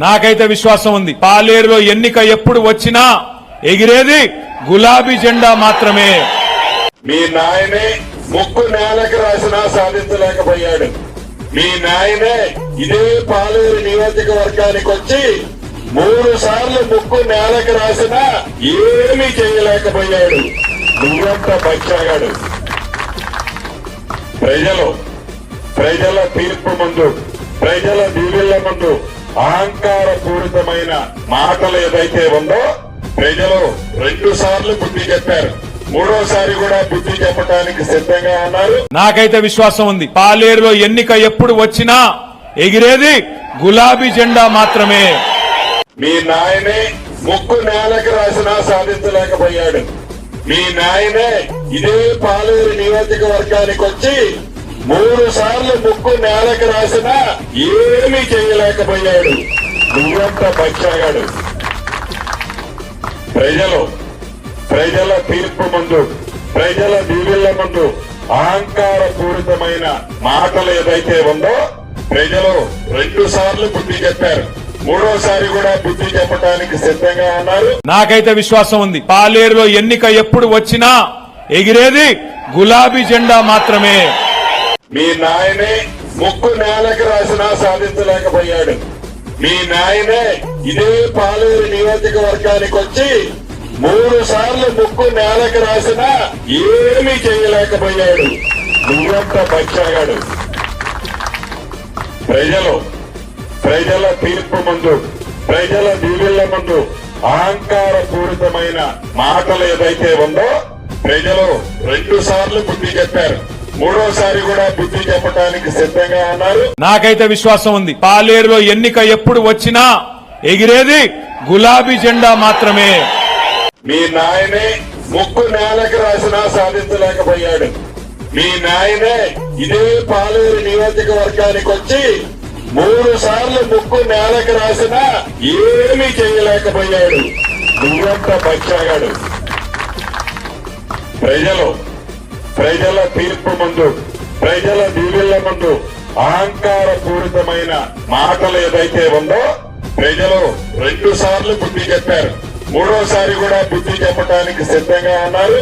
నాకైతే విశ్వాసం ఉంది. పాలేరులో ఎన్నిక ఎప్పుడు వచ్చినా ఎగిరేది గులాబీ జెండా మాత్రమే. మీ నాయనే ముక్కు నేలకు రాసినా సాధించలేకపోయాడు. మీ నాయనే ఇదే పాలేరు నియోజకవర్గానికి వచ్చి 3 సార్లు ముక్కు నేలకు రాసినా ఏమీ చేయలేకపోయాడు. నువ్వంత బచ్చాగాడు. ప్రజల తీర్పు ముందు, ప్రజల దీవెళ్ల ముందు అహంకార పూరితమైన మాటలు ఏదైతే ఉందో ప్రజలు 2 సార్లు బుద్ధి చెప్పారు. 3వసారి కూడా బుద్ధి చెప్పడానికి సిద్ధంగా ఉన్నారు. నాకైతే విశ్వాసం ఉంది. పాలేరులో ఎన్నిక ఎప్పుడు వచ్చినా ఎగిరేది గులాబీ జెండా మాత్రమే. మీ నాయనే ముక్కు నేలకు రాసినా సాధించలేకపోయాడు. మీ నాయనే ఇదే పాలేరు నియోజకవర్గానికి వచ్చి 3 సార్లు ముక్కు నేలకు రాసినా ఏమీ చేయలేకపోయాడు. నువ్వంత బచ్చాగాడు. ప్రజల తీర్పు ముందు, ప్రజల దీవెళ్ల ముందు అహంకార పూరితమైన మాటలు ఏదైతే ఉందో ప్రజలు 2 సార్లు బుద్ధి చెప్పారు. 3వసారి కూడా బుద్ధి చెప్పడానికి సిద్ధంగా ఉన్నారు. నాకైతే విశ్వాసం ఉంది. పాలేరులో ఎన్నిక ఎప్పుడు వచ్చినా ఎగిరేది గులాబీ జెండా మాత్రమే. మీ నాయనే ముక్కు నేలకు రాసినా సాధించలేకపోయాడు. మీ నాయనే ఇదే పాలేరు నియోజకవర్గానికి వచ్చి 3 సార్లు ముక్కు నేలకు రాసినా ఏమీ చేయలేకపోయాడు. నువ్వంత బచ్చాగాడు. ప్రజల తీర్పు ముందు, ప్రజల దీవెళ్ల ముందు అహంకార పూరితమైన మాటలు ఏదైతే ఉందో ప్రజలు 2 సార్లు బుద్ధి చెప్పారు. 3వసారి కూడా బుద్ధి చెప్పడానికి సిద్ధంగా ఉన్నారు. నాకైతే విశ్వాసం ఉంది. పాలేరులో ఎన్నిక ఎప్పుడు వచ్చినా ఎగిరేది గులాబీ జెండా మాత్రమే. మీ నాయనే ముక్కు నేలకు రాసినా సాధించలేకపోయాడు. మీ నాయనే ఇదే పాలేరు నియోజకవర్గానికి వచ్చి 3 సార్లు ముక్కు నేలకు రాసినా ఏమీ చేయలేకపోయాడు. నువ్వంత బచ్చాగాడు. ప్రజల తీర్పు ముందు, ప్రజల దీవెళ్ల ముందు అహంకార పూరితమైన మాటలు ఏదైతే ఉందో ప్రజలు 2 సార్లు బుద్ధి చెప్పారు. 3వసారి కూడా బుద్ధి చెప్పడానికి సిద్ధంగా ఉన్నారు.